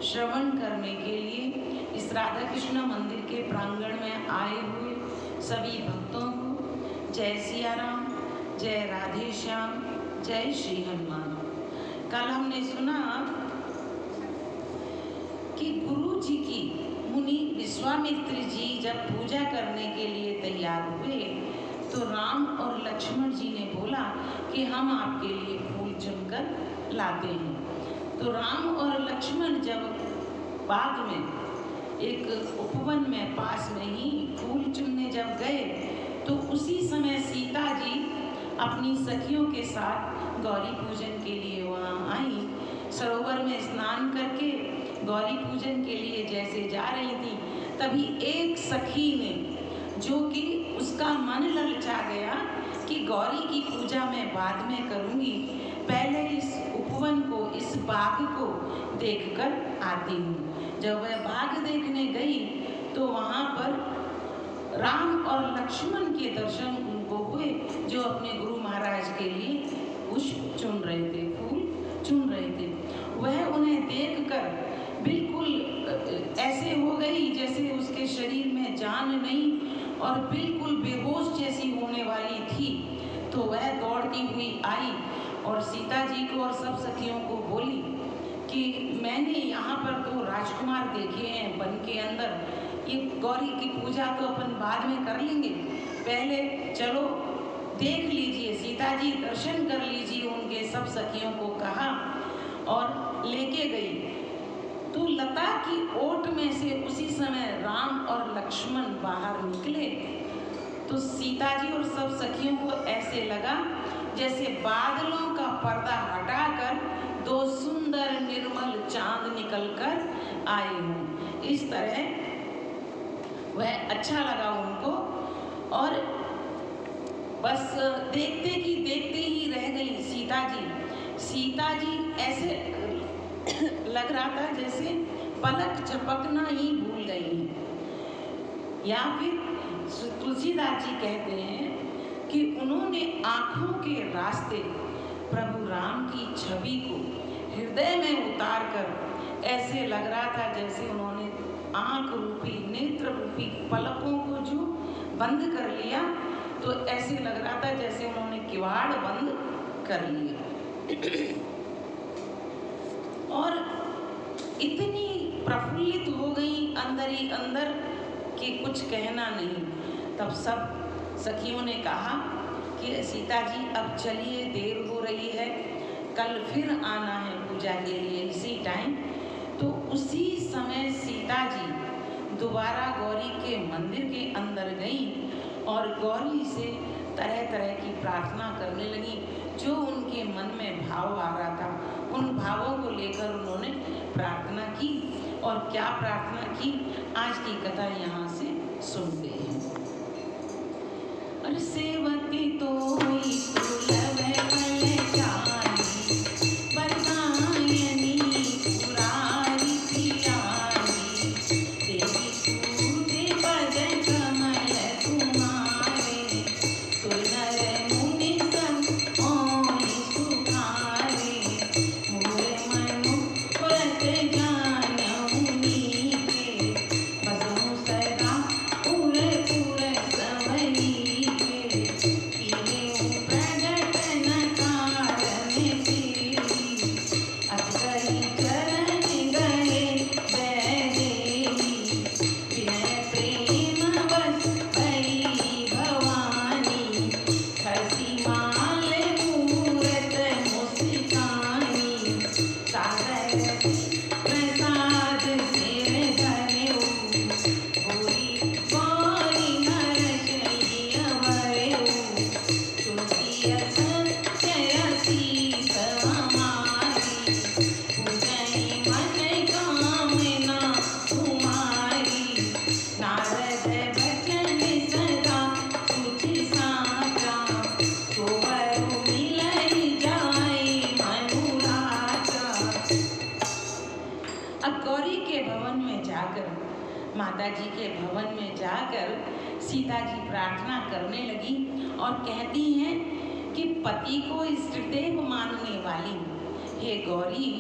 श्रवण करने के लिए इस राधा कृष्ण मंदिर के प्रांगण में आए हुए सभी भक्तों को जय सिया राम, जय राधे श्याम, जय श्री हनुमान। कल हमने सुना कि गुरु जी की मुनि विश्वामित्र जी जब पूजा करने के लिए तैयार हुए तो राम और लक्ष्मण जी ने बोला कि हम आपके लिए फूल चुनकर लाते हैं। तो राम और लक्ष्मण जब बाग में एक उपवन में पास में ही फूल चुनने जब गए तो उसी समय सीता जी अपनी सखियों के साथ गौरी पूजन के लिए वहाँ आई। सरोवर में स्नान करके गौरी पूजन के लिए जैसे जा रही थी तभी एक सखी ने, जो कि उसका मन ललचा गया कि गौरी की पूजा मैं बाद में करूँगी, पहले इस उपवन को, इस बाग को देखकर आती हूँ। जब वह बाग देखने गई तो वहाँ पर राम और लक्ष्मण के दर्शन उनको हुए, जो अपने गुरु महाराज के लिए पुष्प चुन रहे थे, फूल चुन रहे थे। वह उन्हें देखकर बिल्कुल ऐसे हो गई में जान नहीं और बिल्कुल बेहोश जैसी होने वाली थी। तो वह दौड़ती हुई आई और सीता जी को और सब सखियों को बोली कि मैंने यहाँ पर तो राजकुमार देखे हैं वन के अंदर, ये गौरी की पूजा तो अपन बाद में कर लेंगे, पहले चलो देख लीजिए, सीता जी दर्शन कर लीजिए। उनके सब सखियों को कहा और लेके गई। तो लता की ओट में से उसी समय राम और लक्ष्मण बाहर निकले। तो सीता जी और सब सखियों को ऐसे लगा जैसे बादलों का पर्दा हटाकर दो सुंदर निर्मल चांद निकलकर आए हों। इस तरह वह अच्छा लगा उनको और बस देखते ही रह गई सीता जी। सीता जी ऐसे लग रहा था जैसे पलक झपकना ही भूल गई। या फिर तुलसीदास जी कहते हैं कि उन्होंने आँखों के रास्ते प्रभु राम की छवि को हृदय में उतार कर ऐसे लग रहा था जैसे उन्होंने आँख रूपी नेत्र रूपी पलकों को जो बंद कर लिया, तो ऐसे लग रहा था जैसे उन्होंने किवाड़ बंद कर लिया। और इतनी प्रफुल्लित हो गई अंदर ही अंदर कि कुछ कहना नहीं। तब सब सखियों ने कहा कि सीता जी अब चलिए, देर हो रही है, कल फिर आना है पूजा के लिए इसी टाइम। तो उसी समय सीता जी दोबारा गौरी के मंदिर के अंदर गई और गौरी से तरह तरह की प्रार्थना करने लगी। जो उनके मन में भाव आ रहा था उन भावों को लेकर उन्होंने प्रार्थना की। और क्या प्रार्थना की, आज की कथा यहाँ से सुनते हैं। और सेवती तो हुई सुलभ कलचारी, बरदायनी पुरारी प्यारी, देवी पूजे पद कमल तुम्हारे, सुनर मुनि सब ओहि सुखारे, मोर मनु व्रत जानहु नीके, बसहु सदा पुर पुर संवरी के, कीन्हु प्रगट न कारण तेरी, अस कहि चरण गए वैदेही, विनय प्रेम बस भई भवानी, खसी माल मूरत मुस्कानी, सादर प्रसाद सिर धरेउ, भूरि गौरी हरषि अवरेउ, तुलसीअस शीस हमारी, पूजहि मन कामना तुम्हारी, नारद बचन सदा तुझ साचा, सोहरु मिलहि जाय मनुराचा। अब गौरी के भवन में जाकर, माता जी के भवन में जाकर सीता जी प्रार्थना करने लगी और कहती हैं कि पति को इष्टदेव मानने वाली, हे गौरी,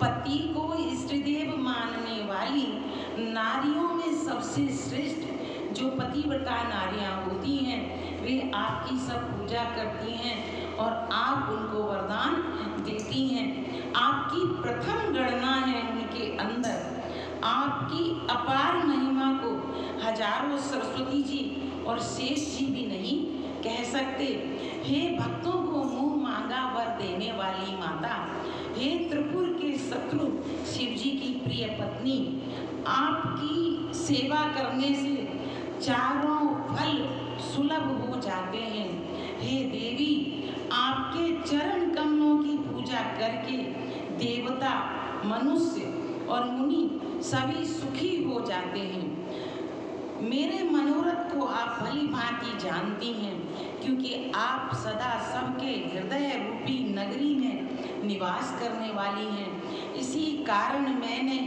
पति को इष्टदेव मानने वाली नारियों में सबसे श्रेष्ठ जो पतिव्रता नारियां होती हैं वे आपकी सब पूजा करती हैं और आप उनको वरदान देती हैं। आपकी प्रथम गणना है उनके अंदर। आपकी अपार महिमा को हजारों सरस्वती जी और शेष जी भी नहीं कह सकते। हे भक्तों को मुंह मांगा वर देने वाली माता, हे त्रिपुर के शत्रु शिव जी की प्रिय पत्नी, आपकी सेवा करने से चारों फल सुलभ हो जाते हैं। हे देवी, आपके चरण कमलों की पूजा करके देवता, मनुष्य और मुनि सभी सुखी हो जाते हैं। मेरे मनोरथ को आप भली भांति जानती हैं, क्योंकि आप सदा सबके हृदय रूपी नगरी में निवास करने वाली हैं। इसी कारण मैंने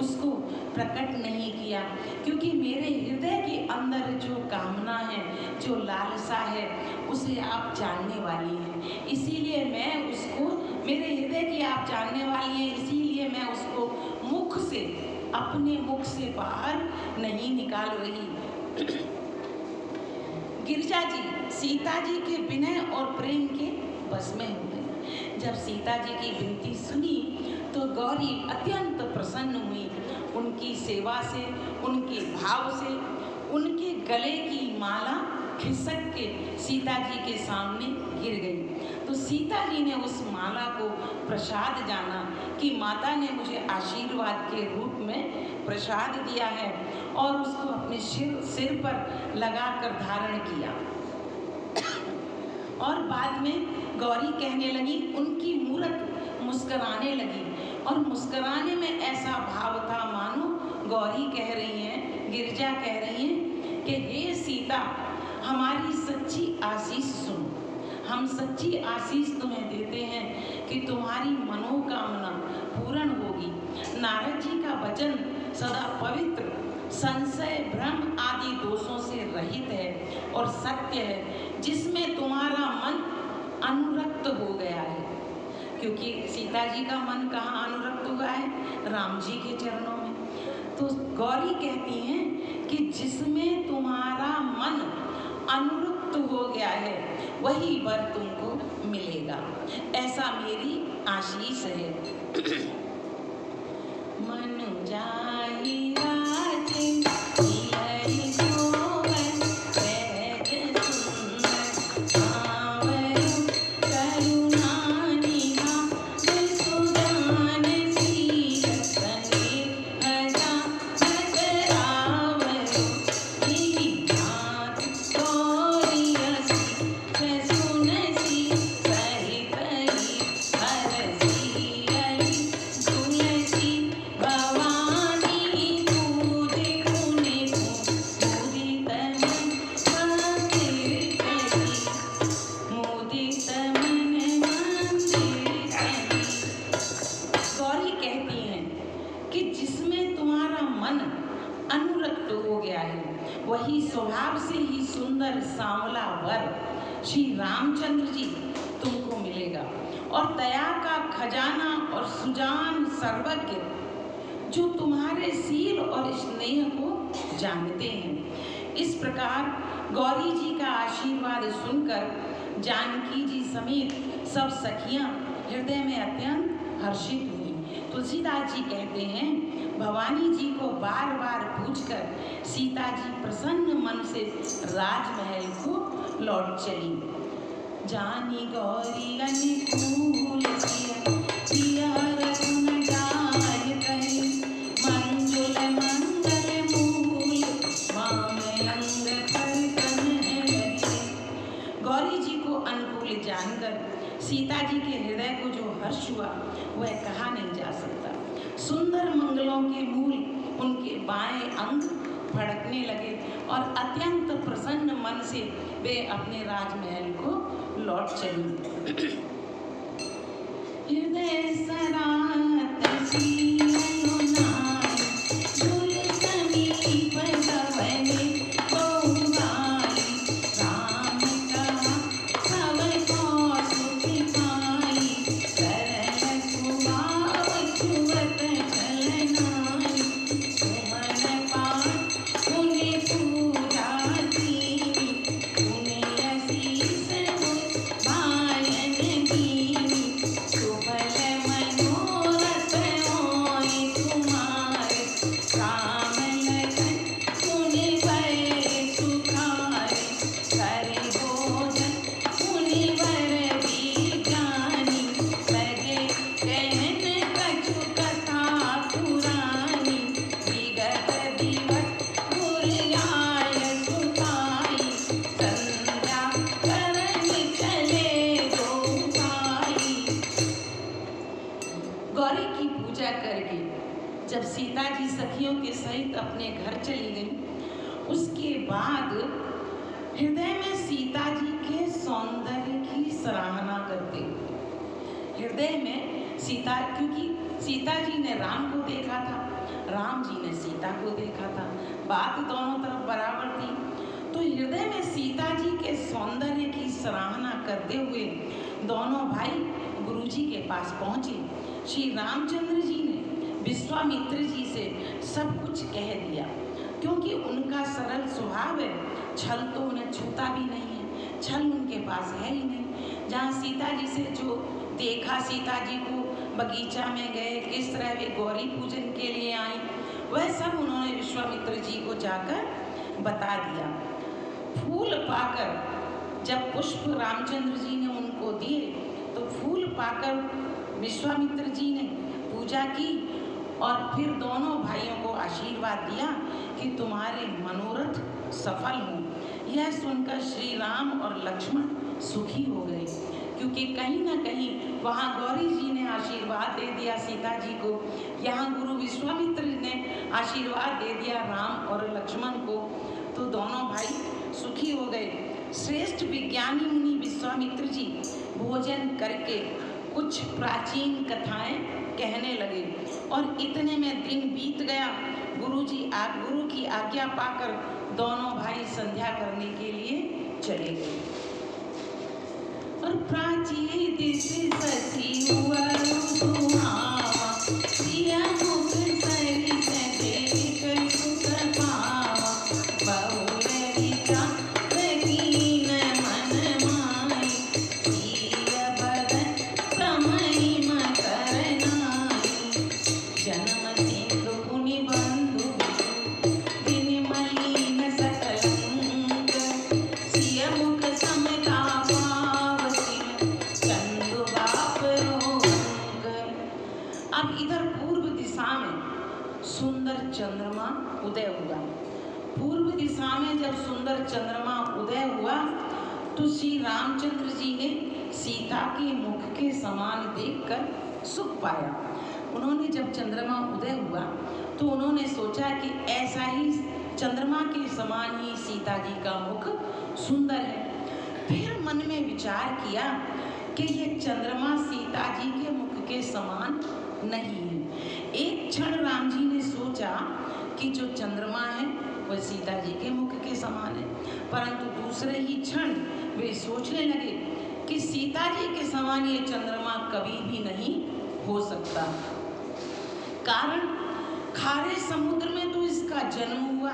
उसको प्रकट नहीं किया, क्योंकि मेरे हृदय के अंदर जो कामना है, जो लालसा है, उसे आप जानने वाली हैं। इसीलिए मैं उसको, मेरे हृदय की आप जानने वाली हैं, इसीलिए मैं उसको मुख से, अपने मुख से बाहर नहीं निकाल रही। गिरिजा जी सीता जी के विनय और प्रेम के बस में हो गई। जब सीता जी की विनती सुनी तो गौरी अत्यंत प्रसन्न हुई। उनकी सेवा से, उनके भाव से, उनके गले की माला खिसक के सीता जी के सामने गिर गई। तो सीता जी ने उस माला को प्रसाद जाना कि माता ने मुझे आशीर्वाद के रूप में प्रसाद दिया है, और उसको अपने सिर पर लगाकर धारण किया। और बाद में गौरी कहने लगी, उनकी मूरत मुस्कुराने लगी, और मुस्कुराने में ऐसा भाव था मानो गौरी कह रही हैं, गिरिजा कह रही हैं कि हे सीता, हमारी सच्ची आशीष सुनो। हम सच्ची आशीष तुम्हें देते हैं कि तुम्हारी मनोकामना पूर्ण होगी। नारद जी का वचन सदा पवित्र, संशय, भ्रम आदि दोषों से रहित है और सत्य है, जिसमें तुम्हारा मन अनुरक्त हो गया है। क्योंकि सीता जी का मन कहाँ अनुरक्त हुआ है? राम जी के चरणों में। तो गौरी कहती हैं कि जिसमें तुम्हारा मन अनुरक्त हो गया है वही वर तुमको मिलेगा, ऐसा मेरी आशीष है। मन जाहि राजे हियरि सोवन, सहज सुंदर सांवरो करुणा निभा, सुजान सीरत निर्भया नगरावरो, हिहि नाथ गौरियसि सुनसि सहित हरसि अली तुलसी भवानी पूजे पुने मुदित मन मंदिर करी, मुदित मन मंदिर करी। गौरी कहती हैं कि जिसमें तुम्हारा मन अनुरक्त हो गया है वही स्वभाव से ही सुंदर सांवला वर श्री रामचंद्र जी तुमको मिलेगा, और दया का खजाना और सुजान सर्वज्ञ जो तुम्हारे शील और स्नेह को जानते हैं। इस प्रकार गौरी जी का आशीर्वाद सुनकर जानकी जी समेत सब सखियां हृदय में अत्यंत हर्षित हुई। तुलसीदास जी कहते हैं, भवानी जी को बार बार पूछकर सीता जी प्रसन्न मन से राजमहल को लौट चली। जानी गौरी अनुकूल किया रघुन जाय कहि, मंजुल मंगल मूल मामलंग कर तन लगे। गौरी जी को अनुकूल जानकर सीता जी के हृदय को जो हर्ष हुआ वह कहा नहीं जा सकता। सुंदर मंगलों के मूल उनके बाएं अंग फड़कने लगे और अत्यंत प्रसन्न मन से वे अपने राजमहल को लौट चली। हृदय सरात सियनु नाई, दुल समीप गवने बहुबाई, राम कहा सब कौसुक पाई, सरल स्वभाव छुअत चलनाई, सुमन पाठ पुनि पूजा दीनी, पुनि असीस भायन दीनी, सुफल मनोरथ होय तुम्हारे, राम लखन सुनि भय सुखारे, करे भोजन मुनिवर विज्ञानी, लगे कहन कछु कथा पुरानी, विगत दिवस गुरियाय सुताई, संध्या करन चले गोसाई। गौरी की पूजा करके जब सीता जी सखियों के सहित अपने घर चली गई, उसके बाद हृदय में सीता जी के सौंदर्य की सराहना करते हुए, हृदय में सीता, क्योंकि सीता जी ने राम को देखा था, राम जी ने सीता को देखा था, बात दोनों तरफ बराबर थी, तो हृदय में सीता जी के सौंदर्य की सराहना करते हुए दोनों भाई गुरु जी के पास पहुंचे। श्री रामचंद्र जी ने विश्वामित्र जी से सब कुछ कह दिया। क्योंकि उनका सरल स्वभाव है, छल तो उन्हें छूता भी नहीं है, छल उनके पास है ही नहीं। जहाँ सीता जी से जो देखा, सीता जी को बगीचा में गए, किस तरह वे गौरी पूजन के लिए आई, वह सब उन्होंने विश्वामित्र जी को जाकर बता दिया। फूल पाकर जब पुष्प रामचंद्र जी ने उनको दिए तो फूल पाकर विश्वामित्र जी ने पूजा की और फिर दोनों भाइयों को आशीर्वाद दिया कि तुम्हारे मनोरथ सफल हो। यह सुनकर श्री राम और लक्ष्मण सुखी हो गए, क्योंकि कहीं ना कहीं वहाँ गौरी जी ने आशीर्वाद दे दिया सीता जी को, यहाँ गुरु विश्वामित्र ने आशीर्वाद दे दिया राम और लक्ष्मण को, तो दोनों भाई सुखी हो गए। श्रेष्ठ विज्ञानी मुनि विश्वामित्र जी भोजन करके कुछ प्राचीन कथाएं कहने लगे और इतने में दिन बीत गया। गुरु की आज्ञा पाकर दोनों भाई संध्या करने के लिए चले गए। और प्राचीन दिशि सची हुआ सुहावा, सिया मुख सरी सजे कर सुख पावा, बहुरे विचार रहीन मन माई, सिया बदन समय मकर नाई, जन्म सिंधु पुनि बंधु दिन मलिन सकलंक, सिया मुख समता अब इधर पूर्व दिशा में सुंदर चंद्रमा उदय हुआ। पूर्व दिशा में जब सुंदर चंद्रमा उदय हुआ तो श्री रामचंद्र जी ने सीता के मुख के समान देखकर सुख पाया। उन्होंने जब चंद्रमा उदय हुआ तो उन्होंने सोचा कि ऐसा ही चंद्रमा के समान ही सीता जी का मुख सुंदर है। फिर मन में विचार किया कि ये चंद्रमा सीता जी के मुख के समान नहीं है। एक क्षण राम जी ने सोचा कि जो चंद्रमा है वह सीता जी के मुख के समान है, परंतु दूसरे ही क्षण वे सोचने लगे कि सीता जी के समान ये चंद्रमा कभी भी नहीं हो सकता। कारण खारे समुद्र में तो इसका जन्म हुआ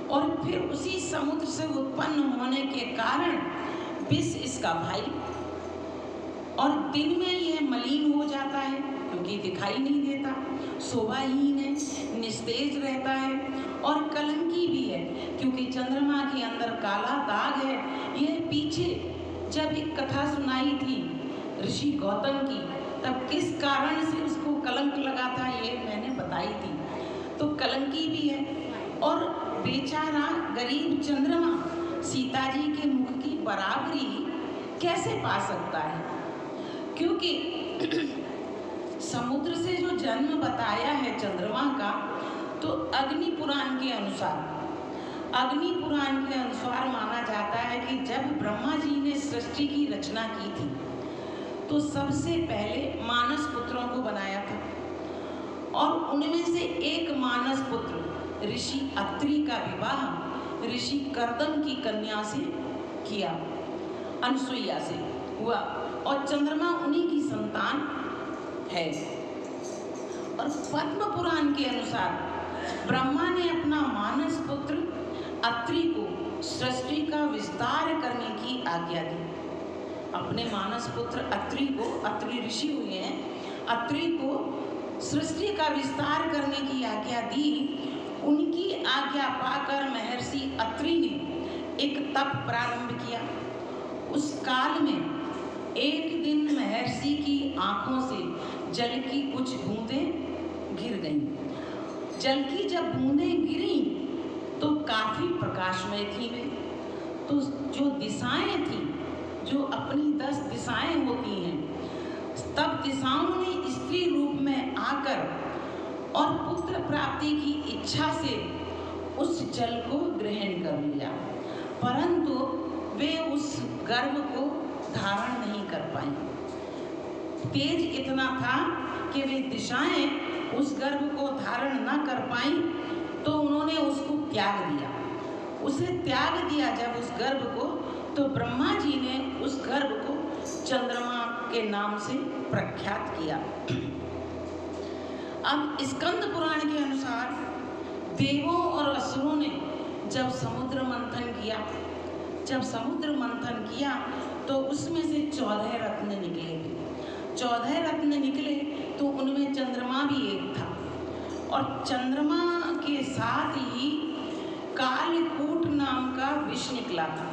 और फिर उसी समुद्र से उत्पन्न होने के कारण विष इसका भाई, और दिन में यह मलिन हो जाता है क्योंकि दिखाई नहीं देता, शोभाहीन है, निस्तेज रहता है और कलंकी भी है क्योंकि चंद्रमा के अंदर काला दाग है। यह पीछे जब एक कथा सुनाई थी ऋषि गौतम की, तब किस कारण से उसको कलंक लगा था ये मैंने बताई थी। तो कलंकी भी है और बेचारा गरीब चंद्रमा सीता जी के मुख की बराबरी कैसे पा सकता है, क्योंकि समुद्र से जो जन्म बताया है चंद्रमा का, तो अग्नि पुराण के अनुसार माना जाता है कि जब ब्रह्मा जी ने सृष्टि की रचना की थी तो सबसे पहले मानस पुत्रों को बनाया था और उनमें से एक मानस पुत्र ऋषि अत्रि का विवाह ऋषि कर्दम की कन्या से किया, अनसुईया से हुआ, और चंद्रमा उन्हीं की संतान है। और पद्म पुराण के अनुसार ब्रह्मा ने अपना मानस पुत्र अत्रि को सृष्टि का विस्तार करने की आज्ञा दी। अपने मानस पुत्र अत्रि को, अत्रि ऋषि हुए हैं, अत्रि को सृष्टि का विस्तार करने की आज्ञा दी। उनकी आज्ञा पाकर महर्षि अत्रि ने एक तप प्रारंभ किया। उस काल में एक दिन महर्षि की आंखों से जल की कुछ बूंदें गिर गईं। जल की जब बूंदें गिरी तो काफी प्रकाशमय थी वे। तो जो दिशाएं थी, जो अपनी 10 दिशाएं होती हैं, तब दिशाओं ने स्त्री रूप में आकर और पुत्र प्राप्ति की इच्छा से उस जल को ग्रहण कर लिया, परंतु वे उस गर्भ को धारण नहीं कर पाई। तेज इतना था कि वे दिशाएं उस गर्भ को धारण न कर पाई, तो उन्होंने उसको त्याग दिया। उसे त्याग दिया जब उस गर्भ को, तो ब्रह्मा जी ने उस गर्भ को चंद्रमा के नाम से प्रख्यात किया। अब स्कंद पुराण के अनुसार देवों और जब समुद्र मंथन किया तो उसमें से 14 रत्न निकले। 14 रत्न निकले तो उनमें चंद्रमा भी एक था, और चंद्रमा के साथ ही कालकूट नाम का विष निकला था,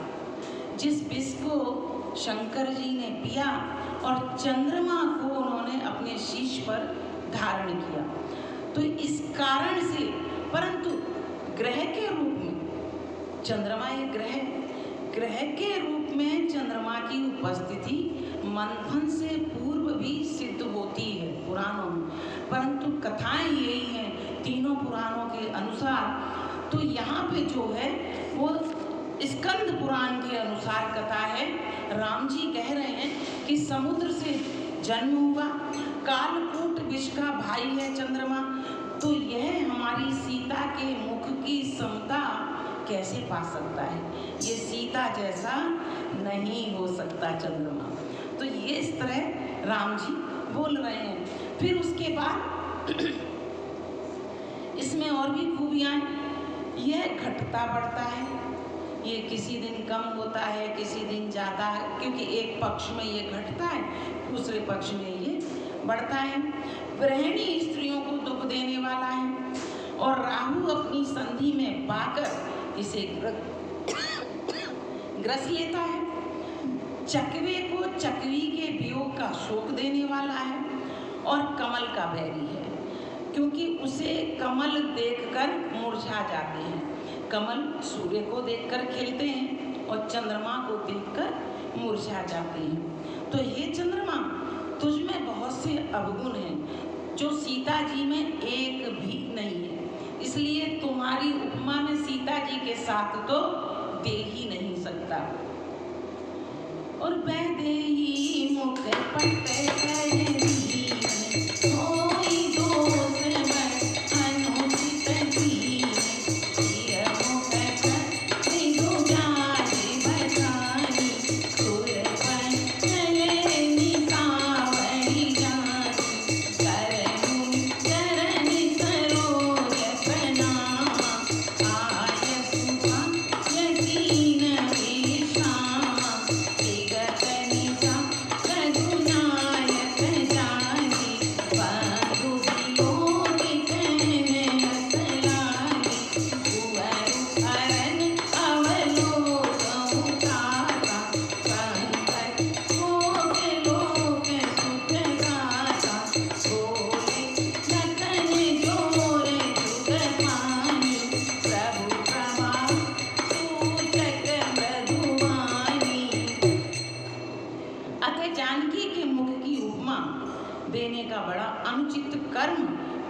जिस विष को शंकर जी ने पिया और चंद्रमा को उन्होंने अपने शीश पर धारण किया। तो इस कारण से, परंतु ग्रह के रूप में चंद्रमा एक ग्रह के रूप में चंद्रमा की उपस्थिति मंथन से पूर्व भी सिद्ध होती है पुराणों में, परंतु कथाएं यही हैं तीनों पुराणों के अनुसार। तो यहाँ पे जो है वो स्कंद पुराण के अनुसार कथा है। राम जी कह रहे हैं कि समुद्र से जन्म हुआ, कालकूट विष का भाई है चंद्रमा, तो यह हमारी सीता के मुख की समता कैसे पा सकता है? ये सीता जैसा नहीं हो सकता चंद्रमा। तो ये इस तरह राम जी बोल रहे हैं। फिर उसके बाद इसमें और भी खूबियाँ, यह घटता बढ़ता है, ये किसी दिन कम होता है, किसी दिन ज़्यादा है, क्योंकि एक पक्ष में ये घटता है, दूसरे पक्ष में ये बढ़ता है। गृहिणी स्त्रियों को दुख देने वाला है, और राहु अपनी संधि में पाकर इसे ग्रस लेता है। चकवे को चकवी के वियोग का शोक देने वाला है, और कमल का बैरी है, क्योंकि उसे कमल देखकर मुरझा जाते हैं। कमल सूर्य को देखकर खिलते हैं और चंद्रमा को देखकर मुरझा जाते हैं। तो ये चंद्रमा, तुझ में बहुत से अवगुण हैं जो सीता जी में एक भी नहीं है, इसलिए तुम्हारी उपमा में सीता जी के साथ तो दे ही नहीं सकता। और वैदेही मुख पट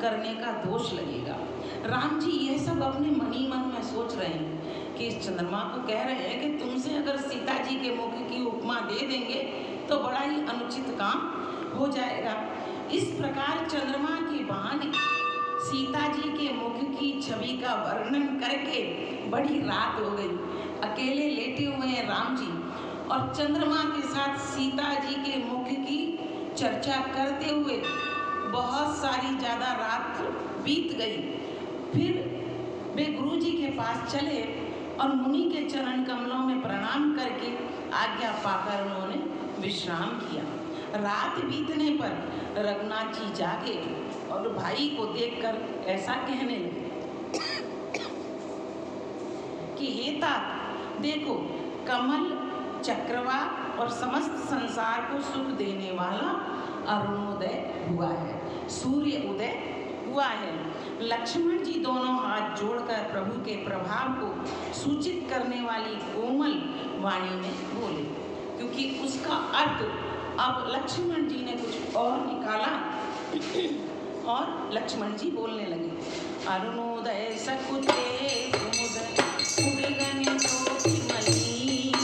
करने का दोष लगेगा। राम जी ये सब अपने मन ही मन में सोच रहे हैं कि इस चंद्रमा को कह रहे हैं कि तुमसे अगर सीता जी के मुख की उपमा दे देंगे तो बड़ा ही अनुचित काम हो जाएगा। इस प्रकार चंद्रमा के बहाने सीता जी के मुख की छवि का वर्णन करके बड़ी रात हो गई। अकेले लेटे हुए हैं राम जी और चंद्रमा के साथ सीता जी के मुख की चर्चा करते हुए बहुत सारी ज़्यादा रात बीत गई। फिर वे गुरु जी के पास चले और मुनि के चरण कमलों में प्रणाम करके आज्ञा पाकर उन्होंने विश्राम किया। रात बीतने पर रघुनाथ जी जागे और भाई को देखकर ऐसा कहने लगे कि हे तात, देखो कमल, चक्रवा और समस्त संसार को सुख देने वाला अरुणोदय हुआ है, सूर्य उदय हुआ है। लक्ष्मण जी दोनों हाथ जोड़कर प्रभु के प्रभाव को सूचित करने वाली कोमल वाणी में बोले, क्योंकि उसका अर्थ अब लक्ष्मण जी ने कुछ और निकाला और लक्ष्मण जी बोलने लगे, अरुणोदय सकुचे कुमुद उदगन ज्योति मलिन,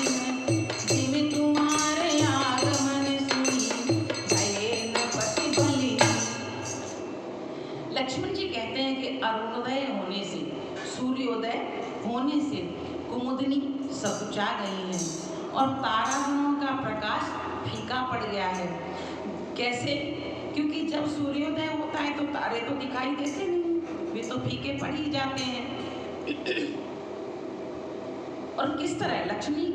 जिम तुम्हारे आगमन सुनी भये न पति बलिन। लक्ष्मण जी कहते हैं कि अरुणोदय होने से, सूर्योदय होने से कुमुदनी सकुचा गई है और तारागणों का प्रकाश फीका पड़ गया है। कैसे? क्योंकि जब सूर्योदय होता है तो तारे तो दिखाई देते नहीं, वे तो फीके पड़ ही जाते हैं। और किस तरह लक्ष्मण जी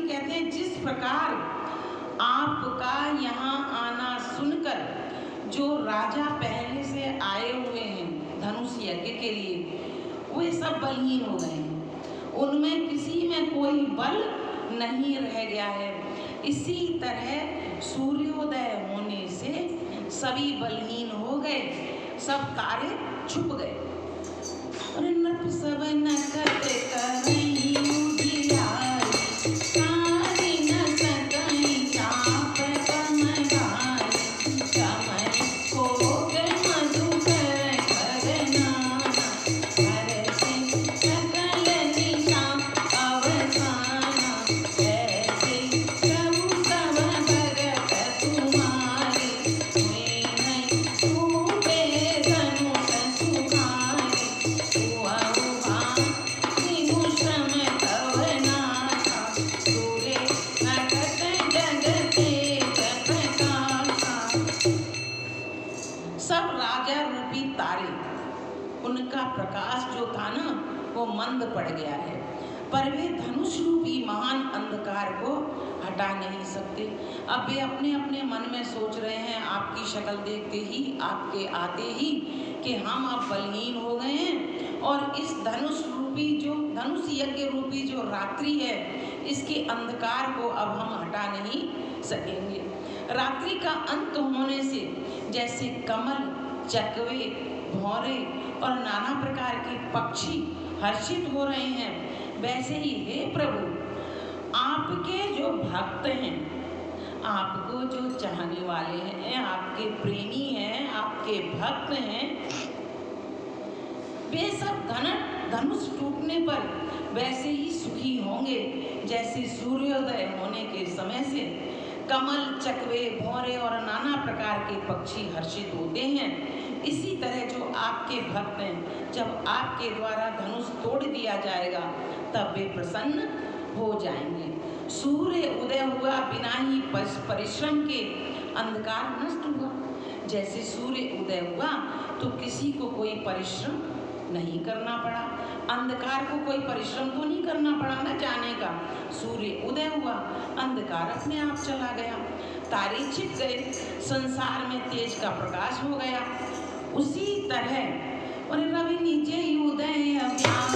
कहते हैं जिस प्रकार आपका यहाँ आना सुनकर जो राजा पहले से आए हुए हैं धनुष यज्ञ के लिए, वे सब बलहीन हो गए हैं, उनमें किसी में कोई बल नहीं रह गया है। इसी तरह सूर्योदय होने से सभी बलहीन हो गए, सब तारे छुप गए। और नट सब नकत करई उजियार, सारी नसत चाप कमगार, कमर कोक मधुकर करनाना, हरते सकल निशान अवसाना, ऐसे प्रभु सब भगत तुम्हारे, मैं नहीं टूटे धनुष सुखारे, हुआ हुआ सिंह श्रम तव नाथा, सूर्य नटत जगते प्रकाशा। सब राजा रूपी तारे, उनका प्रकाश जो था ना वो मंद पड़ गया है, पर वे धनुष रूपी महान अंधकार को हटा नहीं सकते। अब वे अपने अपने मन में सोच रहे हैं आपकी शक्ल देखते ही, आपके आते ही, कि हम अब बलहीन हो गए हैं और इस धनुष यज्ञ रूपी जो रात्रि है, इसके अंधकार को अब हम हटा नहीं सकेंगे। रात्रि का अंत होने से जैसे कमल, चकवे, भौरे और नाना प्रकार के पक्षी हर्षित हो रहे हैं, वैसे ही हे प्रभु, आपके जो भक्त हैं, आपको जो चाहने वाले हैं, आपके प्रेमी हैं, आपके भक्त हैं, वे सब धनुष टूटने पर वैसे ही सुखी होंगे जैसे सूर्योदय होने के समय से कमल, चकवे, भौरे और नाना प्रकार के पक्षी हर्षित होते हैं। इसी तरह जो आपके भक्त हैं, जब आपके द्वारा धनुष तोड़ दिया जाएगा तब वे प्रसन्न हो जाएंगे। सूर्य उदय हुआ बिना ही परिश्रम के अंधकार नष्ट हुआ। जैसे सूर्य उदय हुआ तो किसी को कोई परिश्रम नहीं करना पड़ा, अंधकार को कोई परिश्रम तो नहीं करना पड़ा ना जाने का। सूर्य उदय हुआ, अंधकार अपने आप चला गया, तारे छिप गए, संसार में तेज का प्रकाश हो गया। उसी तरह और रवि नीचे उदय अव्यास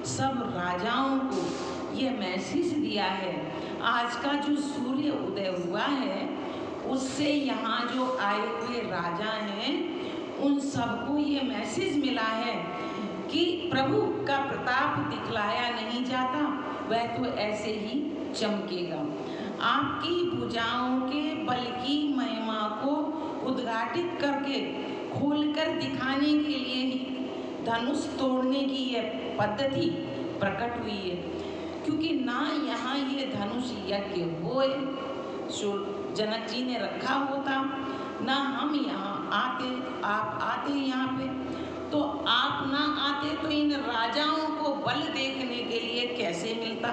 सब राजाओं को ये मैसेज दिया है। आज का जो सूर्य उदय हुआ है उससे यहाँ जो आए हुए राजा हैं उन सबको ये मैसेज मिला है कि प्रभु का प्रताप दिखलाया नहीं जाता, वह तो ऐसे ही चमकेगा। आपकी भुजाओं के बल की महिमा को उद्घाटित करके खोलकर दिखाने के लिए ही धनुष तोड़ने की यह पद्धति प्रकट हुई है। क्योंकि ना यहाँ ये धनुष यज्ञ होए, जनक जी ने रखा होता, ना हम यहाँ आते, आप आते यहाँ पे, तो आप ना आते तो इन राजाओं को बल देखने के लिए कैसे मिलता।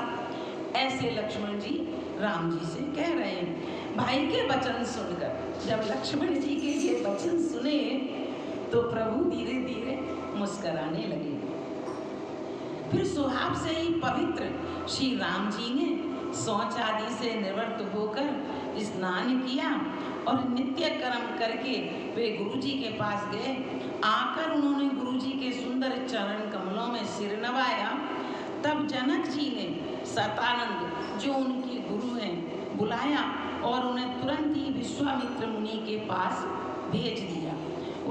ऐसे लक्ष्मण जी राम जी से कह रहे हैं। भाई के वचन सुनकर जब लक्ष्मण जी के ये वचन सुने तो प्रभु धीरे धीरे मुस्कुराने लगे। फिर स्वभाव से ही पवित्र श्री राम जी ने शौच आदि से निवृत्त होकर स्नान किया और नित्य कर्म करके वे गुरु जी के पास गए। आकर उन्होंने गुरु जी के सुंदर चरण कमलों में सिर नवाया। तब जनक जी ने सतानंद जो उनके गुरु हैं बुलाया और उन्हें तुरंत ही विश्वामित्र मुनि के पास भेज दिया।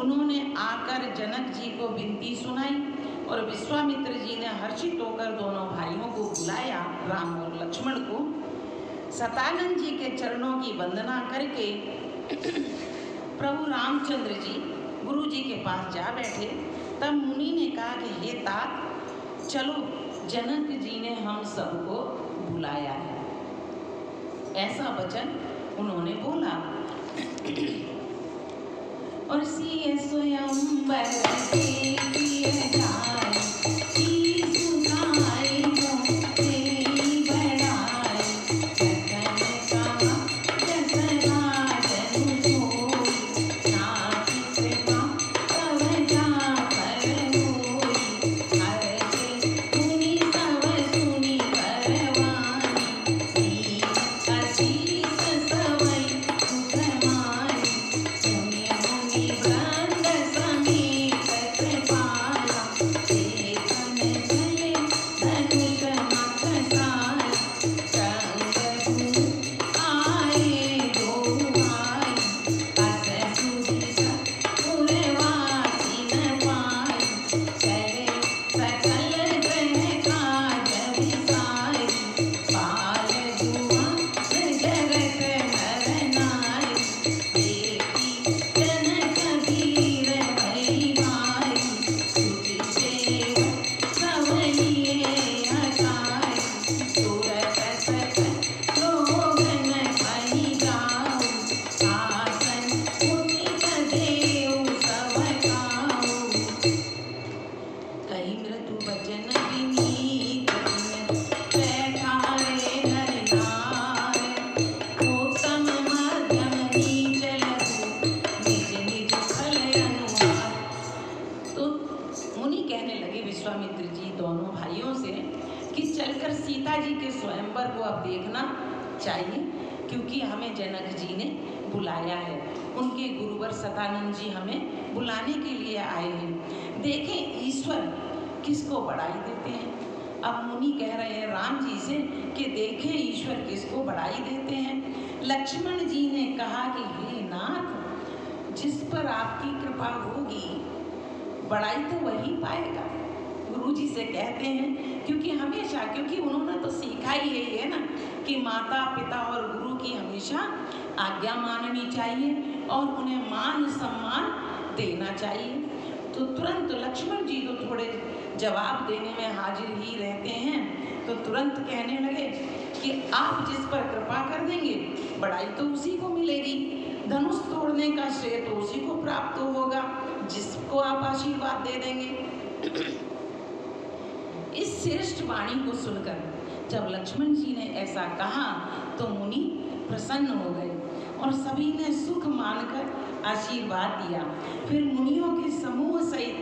उन्होंने आकर जनक जी को विनती सुनाई और विश्वामित्र जी ने हर्षित होकर दोनों भाइयों को बुलाया, राम और लक्ष्मण को। सतानंद जी के चरणों की वंदना करके प्रभु रामचंद्र जी गुरु जी के पास जा बैठे। तब मुनि ने कहा कि हे तात, चलो, जनक जी ने हम सबको बुलाया है। ऐसा वचन उन्होंने बोला। और सिए स्वयंवर के किए जाए, की सुनाई मोते बढ़ाए, जतन कहा जस राजन सोई, नाथ कृपा तव जा पर होई, हर्ष मुनि सब सुनि परवानी, दीन असीस सवै सुख मानी, मुनि मुनि वृंद समेत कृपाला, देखन चले धनुष मथ साई, संग गुरु आए दो भाई, अस सुधि पुरवासी न पाई, चले सकल ग्रह काज विसाई, बाल जुआ जगत नर नाई, देखी जनक धीर भई भाई, सुचि सेवक सब लिए हटाई, तुरत सकल लोगन कहि जाऊ, आसन उचित देऊ सब खाऊ, कही मृदु वचन विनीत बैठाए नर नार, उत्तम मध्यम नीच लघु, निज निज फल अनुहार। तो मुनि कहने लगे विश्वामित्र जी दोनों भाइयों से कि चलकर सीता जी के स्वयंवर को अब देखना चाहिए, क्योंकि हमें जनक जी ने बुलाया है। उनके गुरुवर सतानंद जी हमें बुलाने के लिए आए हैं। देखें ईश्वर किसको बढ़ाई देते हैं। अब मुनि कह रहे हैं राम जी से कि देखें ईश्वर किसको बढ़ाई देते हैं। लक्ष्मण जी ने कहा कि हे नाथ, जिस पर आपकी कृपा होगी बढ़ाई तो वही पाएगा। गुरु जी से कहते हैं क्योंकि हमेशा, क्योंकि उन्होंने तो सीखा ही यही है ना कि माता पिता और गुरु की हमेशा आज्ञा माननी चाहिए और उन्हें मान सम्मान देना चाहिए। तो तुरंत लक्ष्मण जी तो थोड़े जवाब देने में हाजिर ही रहते हैं, तो तुरंत कहने लगे कि आप जिस पर कृपा कर देंगे बढ़ाई तो उसी को मिलेगी, धनुष तोड़ने का श्रेय तो उसी को प्राप्त होगा जिसको आप आशीर्वाद दे देंगे। इस श्रेष्ठ वाणी को सुनकर जब लक्ष्मण जी ने ऐसा कहा तो मुनि प्रसन्न हो गए और सभी ने सुख मानकर आशीर्वाद दिया। फिर मुनियों के समूह सहित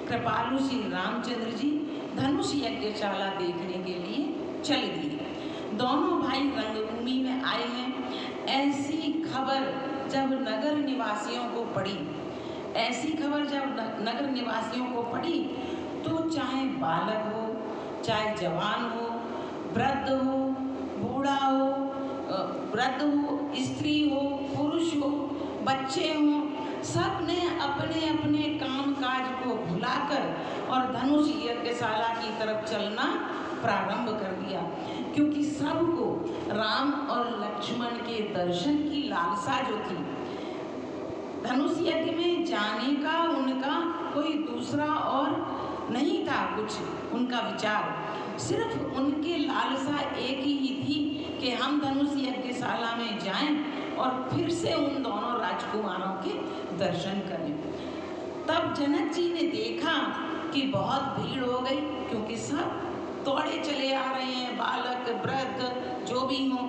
कृपालु श्री रामचंद्र जी धनुष यज्ञशाला देखने के लिए चल दिए। दोनों भाई रंगभूमि में आए हैं। ऐसी खबर जब नगर निवासियों को पड़ी, ऐसी खबर जब नगर निवासियों को पड़ी तो चाहे बालक हो, चाहे जवान हो, वृद्ध हो, बूढ़ा हो, वृद्ध हो, स्त्री हो, पुरुष हो, बच्चे हों, सब ने अपने अपने काम काज को भुलाकर और धनुष यज्ञशाला की तरफ चलना प्रारंभ कर दिया, क्योंकि सबको राम और लक्ष्मण के दर्शन की लालसा जो थी। धनुष यज्ञ में जाने का उनका कोई दूसरा और नहीं था कुछ उनका विचार, सिर्फ उनके लालसा एक ही थी कि हम धनुष यज्ञशाला में जाएं और फिर से उन दोनों राजकुमारों के दर्शन करें। तब जनक जी ने देखा कि बहुत भीड़ हो गई, क्योंकि सब दौड़े चले आ रहे हैं, बालक वृद्ध जो भी हों।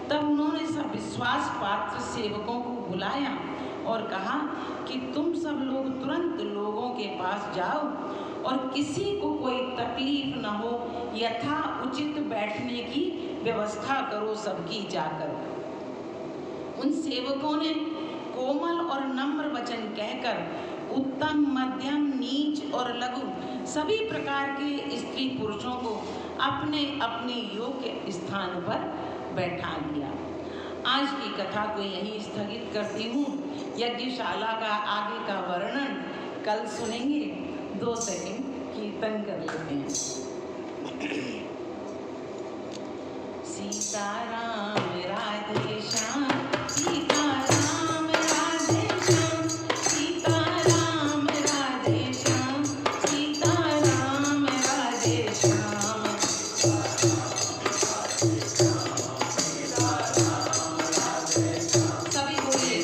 तब उन्होंने सब विश्वास पात्र सेवकों को बुलाया और कहा कि तुम सब लोग तुरंत लोगों के पास जाओ और किसी को कोई तकलीफ न हो यथा उचित बैठने की व्यवस्था करो सबकी जाकर। उन सेवकों ने कोमल और नम्र वचन कहकर उत्तम, मध्यम, नीच और लघु सभी प्रकार के स्त्री पुरुषों को अपने अपने योग्य स्थान पर बैठा लिया। आज की कथा को यहीं स्थगित करती हूँ। यज्ञशाला का आगे का वर्णन कल सुनेंगे। 2 सेकंड कीर्तन कर लेते हैं। सीताराम राधे श्याम, सीताराम राधे श्याम, सीताराम राधे श्याम, सीताराम राधे श्याम। सभी बोलिए।